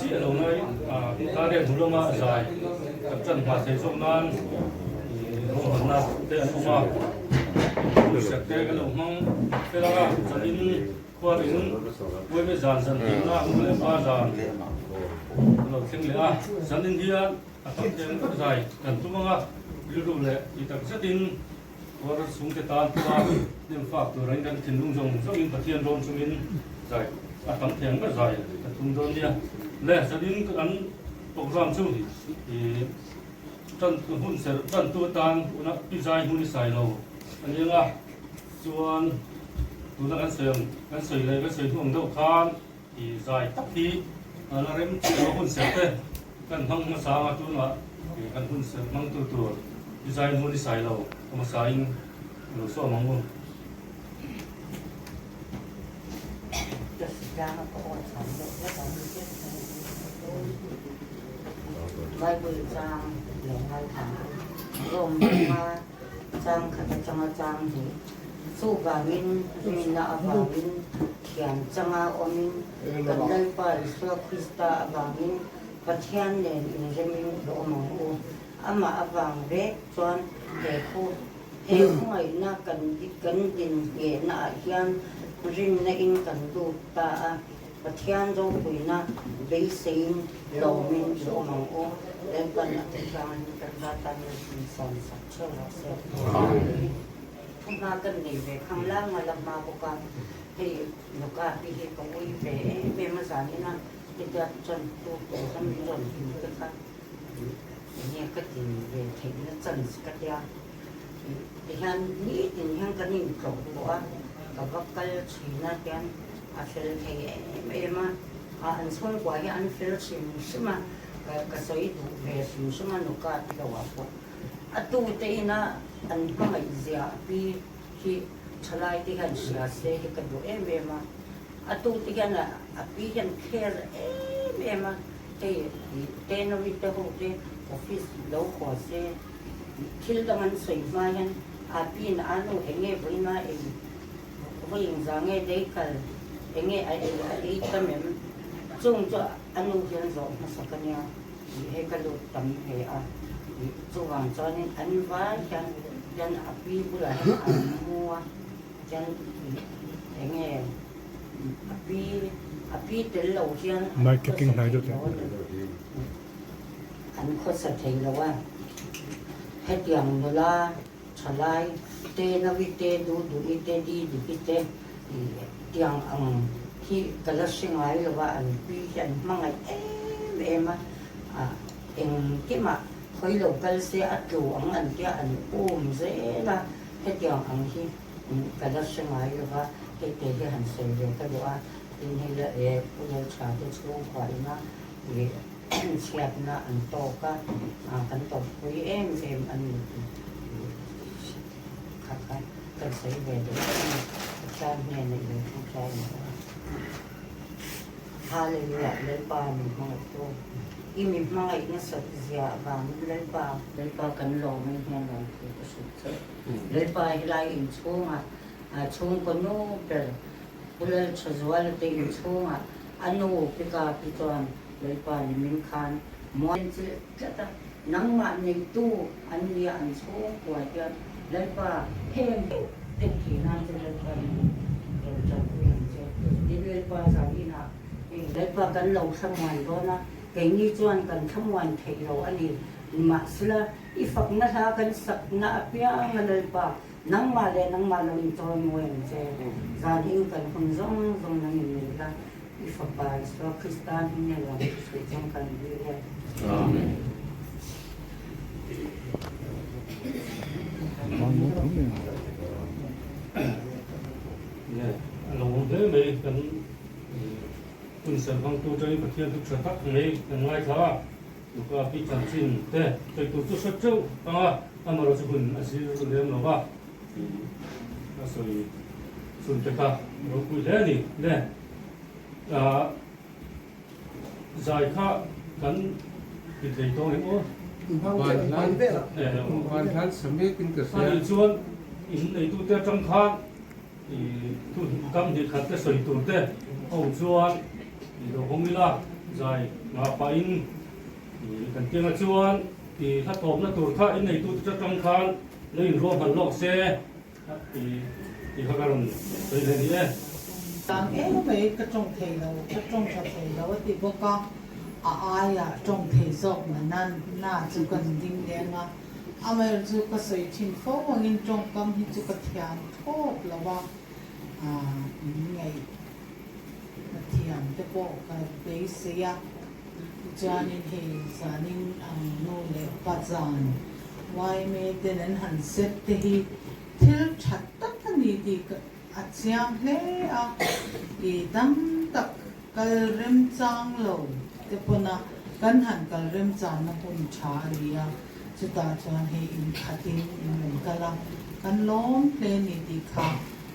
chỉ là nói ta để thủ lông dài tập trận mà thấy trong nan không là để anh không sẽ cái lồng mong cái đó cho đến qua đến với cái dàn dàn thì nó cũng lên ba dàn rồi thêm nữa dàn đến kia tập thêm cái dài cần chúng ta lưu đủ lệ thì tập rất tin qua xuống cái tan qua điểm phạt từ đánhกันถิ่นลุงdùng cho in thiên rôn cho in dài tập thêm cái dài chúng tôi nha lệ cho đến cái ăn tổ làm chung thì chân hun sẽ chân tua tan nó bị dài hun xài lâu anh em à chuan tụi nó ăn sườn này cái sườn thuồng đậu khan thì dài tóc thì nó đem nó hun sẽ thế cần hăng mà sao mà tụi nó thì cần hun sẽ mang tua bị dài hun xài lâu mà xài nó số mong muốn vai bự trang lồng hai tháng gồm mà trang khát trang thì su và min na và min thian trang omin gần đây phải sửa Krista và min và thian nên in mình độ mong u ama vàng ve chuan để khu he khoi na cần din ye na hian rin na in cần tu ta và thian do bụi na bấy sinh lâu mình độ mong u đến gần là cái trang cần ra tay mình sản xuất cho nó sẽ không ra cần gì về khang lang mà làm mà bộ cả thì nó cả thì có vui về mà giá như là thì được chân tu để cho mình rồi thì cái khác nghe cái gì về thấy nó chân cái kia thì hắn nghĩ thì hắn cái nhìn cầu của cái góc cái chỉ là cái phải thấy em mà anh xong qua cái anh phải chịu sự mà cái sợi đủ về chịu sự mà nó cả cái quá phụ tu thế na anh có mấy gì vì khi trở lại thì hắn sẽ cái đồ em mà tu thì cái là vì hắn care em mà thì tên nó bị đâu thì office lâu quá sẽ khi đó mình xây mà hắn vì nó anh nó nghe với nó em với những dạng nghe đấy cái nghe ấy tâm em chung cho anh nuôi dân rồi nó sẽ cái nhau hay cái đồ tầm hay cho vàng cho nên anh vay chân api pula anh mua chân nghe api từ lâu chân marketing này rồi anh có sẽ thấy là hết tiền rồi là trả lại tê nó bị tê đủ tê đi tê tiền ăn khi cái là sinh ai là anh bị anh mang ngày em mà em cái mà khối local sẽ ăn đồ ăn kia ăn ôm dễ là hết tiền ăn khi cái đó sinh ai là cái hành sinh về cái đó nên là bây giờ trả cho số khoản nó vì xếp nó ăn to cái to với em ăn khác cái sẽ về được cha mẹ này không trai nữa Hallelujah lấy ba mình mang to mình mang lại nó sạch dẻo và lấy ba cần lò mình hiện là cái sạch lấy ba lại in chung con nó bể bây giờ cho là cái in chung anh nó cái toàn lấy ba mình khăn mọi chuyện cái nắng mà này tu anh đi ăn chung của cái lấy ba thêm để khi nào cho lấy ba đi lấy ba sao đi nào lấy ba cần lò sang ngoài đó na cái như chuan cần thăm hoàn thấy rồi anh ấy mà sila ifak na sa kan sak na apia ngalal pa nang mà lên cho nguyện che gia đình cần không giống nang nhìn ra ifak ba so Christian như là cái trong cần như vậy. Amen. Lòng thế mình cầnคุณเสริมฟังตัวใจประเทศทุกชาติในไงครับลูกก็พิจารณาสิ่งแต่ใจตัวสุดเจ้าตั้งว่าอามาเราจะคุณอาศัยเรื่องเราว่าก็ส่วนส่วนเจ้าเราคุยแล้วนี่เนี่ยใจข้ากันติดใจตรงนี้มั้งวันนั้นสมัยเป็นกษัตริย์ชวนอินในตัวเจ้าจังคันทุนกำที่ขัดแต่ส่วนตัวเต้เอาชวนนี่เราคงไม่ละ dài mà phải thì cần tiếng là chuan thì thắt thộp nó tụt thắt in này tụt cho trong khan lên ruộng hẳn lọ xe thì họ cần tới đây đi đấy tang mấy cái trong thầy lâu cái trong cho thầy lâu thì bố có ai trong thầy dọc mà nan na chú cần đinh đen mà chú có sợi chín phố mà in trong cầm thì chú có thiền thốt là ba ngày thiền cái bộ cái bế xe cho nên thì gia đình nô lệ bắt giàn vài mấy tên anh hẳn xếp thì thiếu chặt tất cả đi chiang he di dam tak kal rem chang lo te pona kan han kal rem chang na hun cha ria chuta chuan he in khatin in mun kala kan lom ple ni ti kha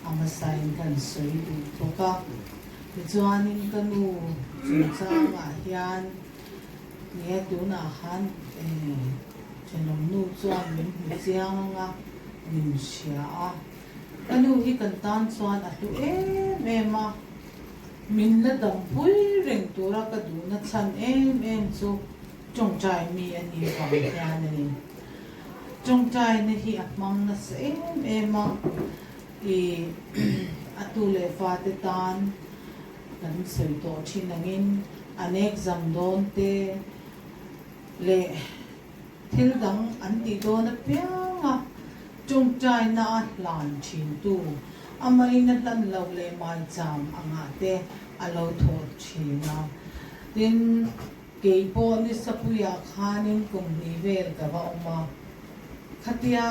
ama sain kan soi du to ka ti chuan in kanu chu chang a hian ni tu na han chenom nu chuan min chiang nga min sia kanu hi kan tan chuan a tu mà min la dam pui reng tura ka du na chan chu chong chai mi ani pam hian ani chong chai na hi a mang na se mà atu le fa te tan kan sei to thin angin an exam don te le thil dang an ti do na pianga chung trai na lan chin tu amai na lan lo le mai cham anga te alo tho china tin ke po ni sapuya khanin kum ni vel ka ba oma khatia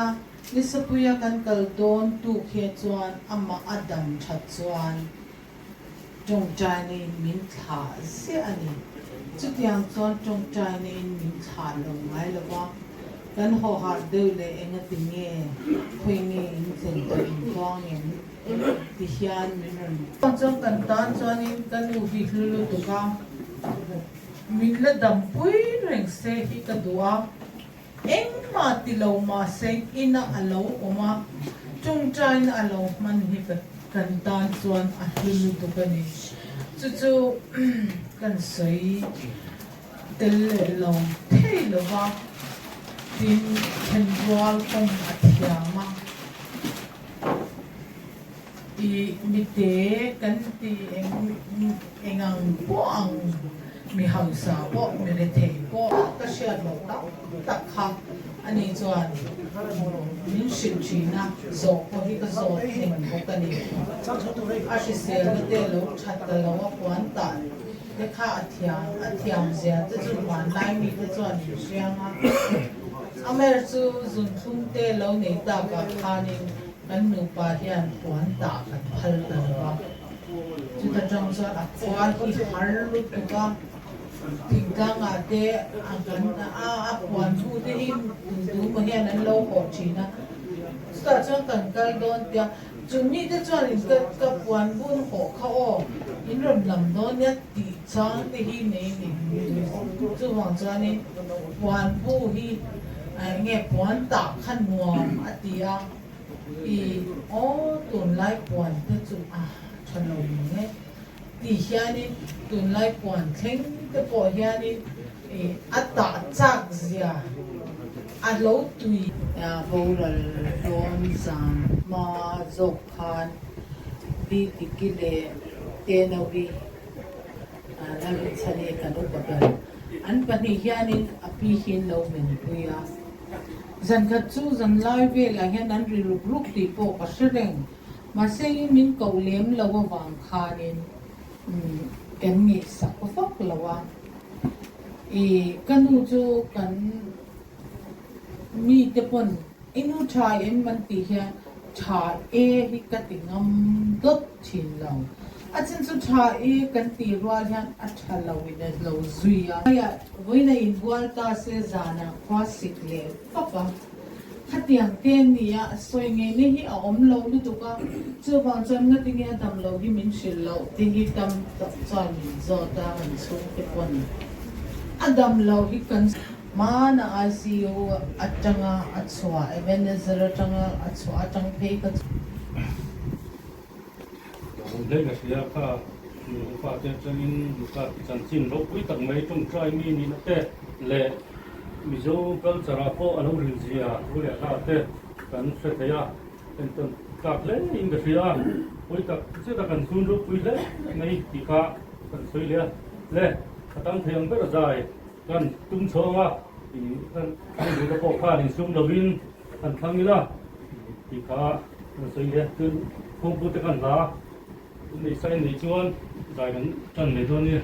ni sapuya kan kal don tu khe chuan ama adam that chuan chung trai ni min tha se ani chutiang chuan chung trai ni min tha lo ngai lo wa kan ho har de le enga tinge khoinge in chen to in kwang en ti hian min ran chong kan tan chuan in kan u hi hlu tu ka min la dam pui reng se hi ka duwa eng ma ti lo ma se ina alo oma chung trai na alo man hi kan tan chuan a hlu tu ka ni chu kan sei tel lo thei lo wa tin chen wal kom athiama ti mi te kan ti engang po ang mi hausa po mi le thei po ka sha lo ta kha ani chuan min shin china zo ko hi ka zo theng ko ka ni a shi se na te lo chat ta lo wa kwan ta te kha athiam zia te chu man lai mi te chuan ni siang amer chu zun thum te lo nei ta ka khanin kan nu pa hian puan ta kan phal ta ba chu ta jong sa a puan hi har lu tu ka tingka nga te ang kan a puan thu te hi tu ma hian an lo ko china sta chang kan kal don tia chu mi te chuan in ka puan bun ho kha o in rom lam don ya ti chang te hi nei ni chu wang cha ni puan bu hi nghe quán tạ khăn muam atia tuần lai quán te chu chan lo nghe ti hianin tuần lai quán theng te po hianin ata chak zia a lo tui voral don san ma zok khan di tikile te no bi na rin chane kanu bagal an pani hianin api hin lo men puya zan khat chu zan lai ve la hian an ri ruk ti po ka shreng ma se min ko lem lo wa wang khanin kan ngi sa ko fok lawa kanu chu kan mi te pon inu thai em man ti hian tha hi ka ti ngam dot chin lo achin chu tha kan ti rual hian a tha lo in lo zuia ya voina in bual ta se zana kwa sikle papa khatiang ten nia soi nge ni hi a om lo lu tu ka chu bang chan nga tinge dam lo hi min shil lo ti hi tam chan min zo ta han chu te pon adam lo hi kan mana ICU atanga achwa ebenezer atanga achwa atang pe ka đây là cái phát triển cho nên các sản sinh rốt quý tầng mấy trong trai mi ni nó tệ lệ ví dụ các sản phẩm ở đâu rừng gì à với lại các tệ cần sẽ thấy à nên các lệ in cái gì à với các sẽ là cần sun rốt quý lệ này thì cả cần suy lệ lệ tăng thêm rất là dài cần tung sâu à thì cần những cái bộ phận thì sung đầu in cần thăng như là thì cả suy lệ từ không có cái cần lá này sai này chuan dài gần chân này thôi nhé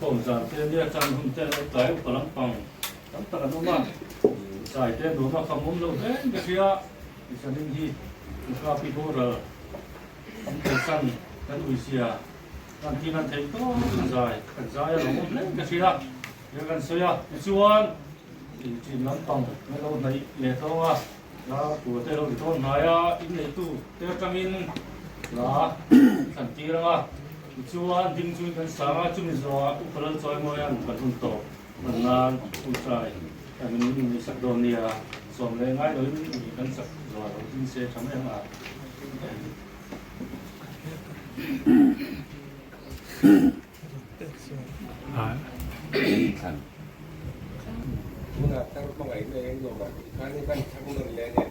phong giàn thế này chăn hôm thế này cái của lăng bằng tắm tận nó mà giải thế nó mà không muốn đâu hết cái kia cho nên thì chúng ta bị vô rồi tắm thời gian cái đuôi xìaกันที่นั่นเองก็กันใจเราหมดเลยกันเสียเดี๋ยวกันเสียชวนจีนน้ำตองไม่รู้ในเลี้ยงว่าแล้วตัวเตเราที่ต้นหายอินในตู้เตาจังอินแล้วสันติแล้วชวนดิ้งจุนกันสามจุดนี้ว่าอุปราชจอยมวยอันกันหุ่นโตมันนานอุ่นใจแต่มันมีสักโดนเนี่ยส่วนแรงง่ายเลยมีกันสักตัวเราดิ้งเสียทำให้มาMuna tang mga ina yung lupa. Kani kan chakung ng lenya.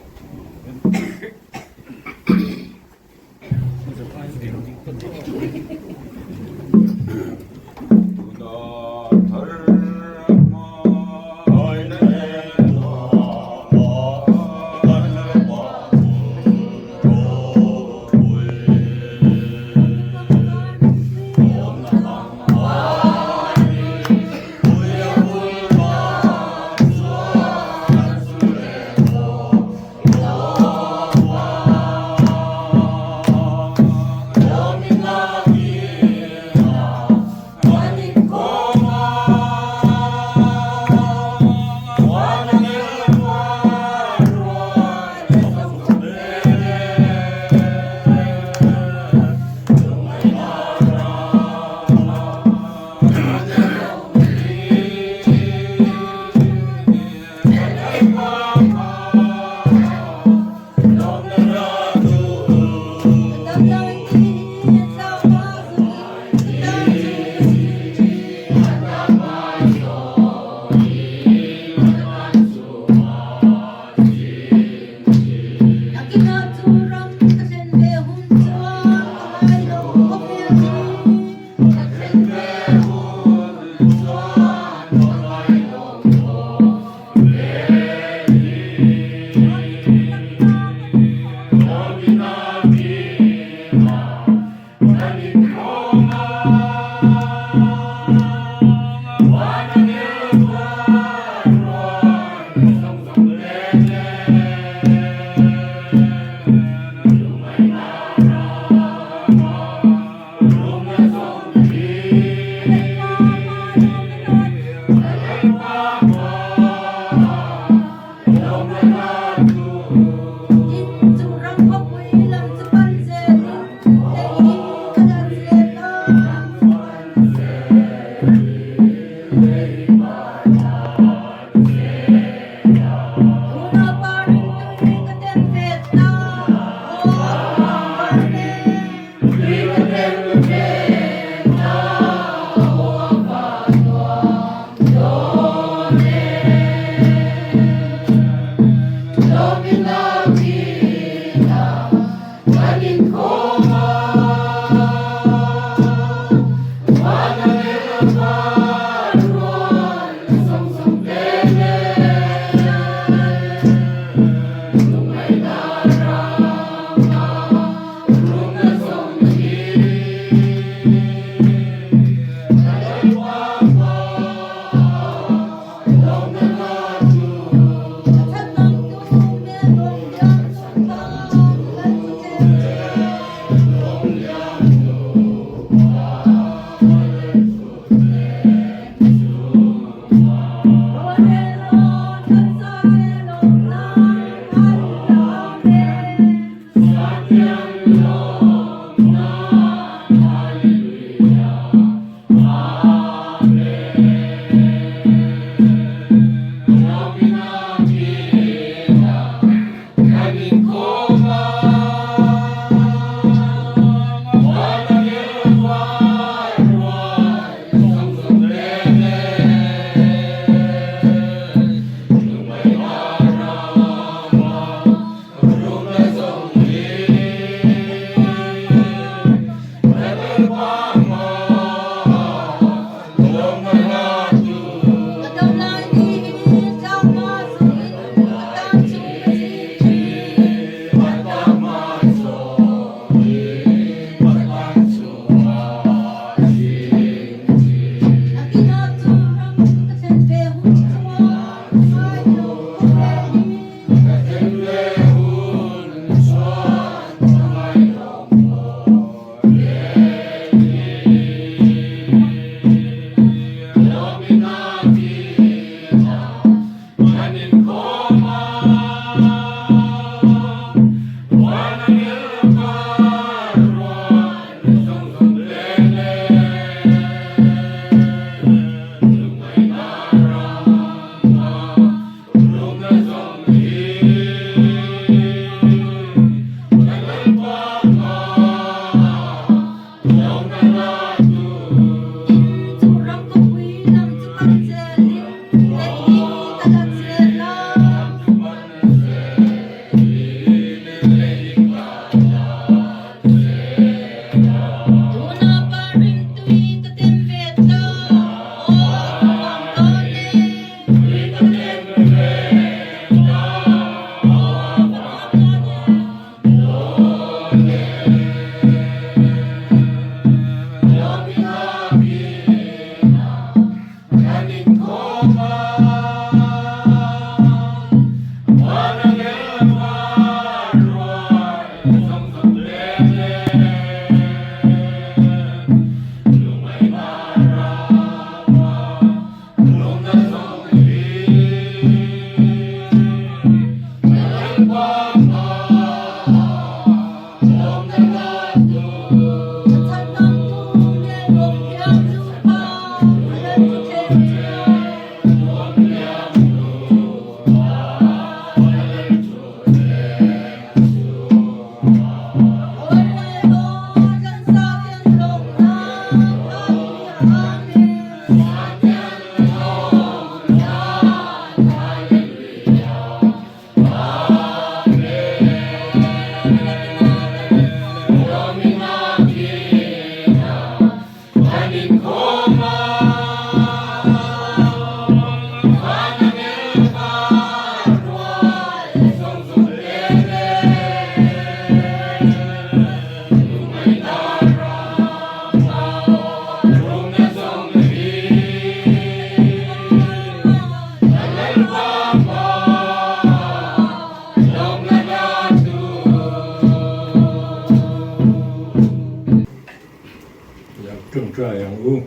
จงใจอย่างอู้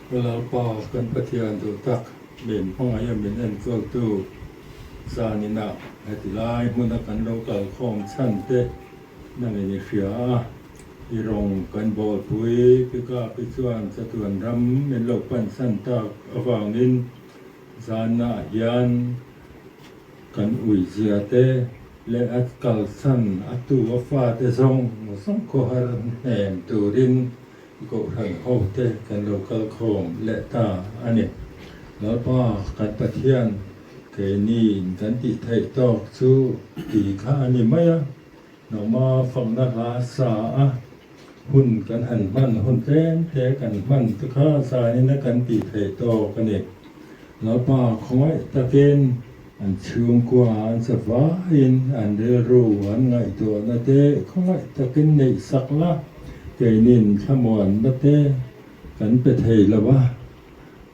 เวลาพอกันปฏิญาณตัวตักเด่นพ่องายเป็นเอ็นก็ตู้สานินาให้ติลายมุนกันเราเกิดของชั้นเตนั่นเองเสียอีรงกันบอดปุยพิกาพิจวนสะตวนรำเป็นโลกปันสันตากอวังนินสานายันกันอุยเสียเตและอัตกัลสันอัตุวฟ้าเตทรงโคหรแหมตูรินก็หังโฮเตกันโลกโคมและตาอันนี้แล้วพอกันปะเทียนเกนีกันติไทยตอกสู้ตีข้านี่ไหมอ่ะหนอมาฟังนักลาสาหุ่นกันหันมันหุ่นแท้แท้กันมันตะข้าสานี่นะกันติไทยตอกกันเองแล้วพอคอยตะเกนอันชูงกว่าอันสบายอันเดือรู้อันไงตัวนั่นเต้คอยตะเกนในสักละเกนินขมวนนั่นเต้กันไปไทยละวะ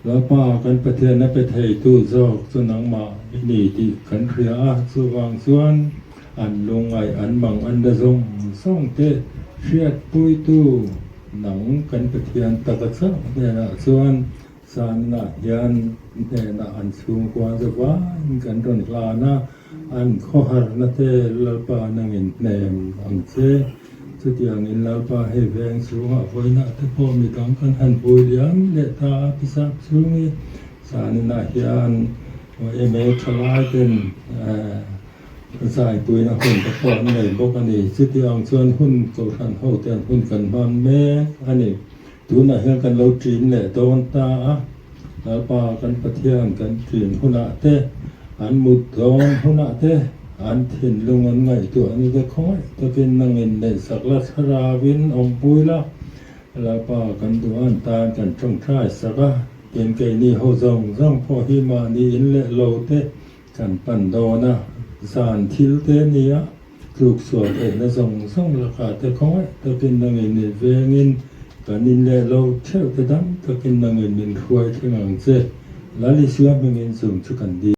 แล้วป้ากันประเทศนั้นไปไทยตู้ซอกสุนังมาอินี่ที่ขันเครียสุวางส่วนอันลงไออันบังอันดะซงส่งเตเชียดปุยตู้หนังกันประเทศตะกัดซะเนี่ยนะส่วนสานนายันเนี่ยนะอันสูงกว่าจะว่ากันตอนกลานะอันข้อหานะเตลปานังอินเนมอังเซสุดอย่างนี้แล้วป้าให้แวงสูงอ่ะพอยนะแต่พอมีต้องกันหันปุยเลี้ยงเดตาพิสับสูงนี่สานนายันว่าเอเมทลายเป็นสายปุยนะหุ่นตะปอนในโลกอันนี้สุดอย่างส่วนหุ่นก็ทันเฮาแต่หุ่นกันบ้านแม่อันนี้ตัวน่ะเฮือนกันเราจีนแหละตอนตาแล้วป้ากันประเทียนกันจีนหุ่นอะเตอันมุดทองหุ่นอะเตอันถิ่นลงอันไงตัวอันนี้ก็ค่อยตะเป็นนังเงินในสักลัทราวินองปุยละแล้วป้ากันตัวอันตากันจงท้ายสักเป็นไก่นี่เฮาซ่องพอหิมานี่อินและโลเตกันปันโดนะสารทิลเตนี่ลูกสวดเอ็นซ่องราคาแต่ค่อยตะเป็นนังเงินในเวงินกันอินและโลเท่าแต่ดังตะเป็นนังเงินเป็นรวยที่งังเจแล้วลิเชื่อเป็นเงินสูงชุกันดี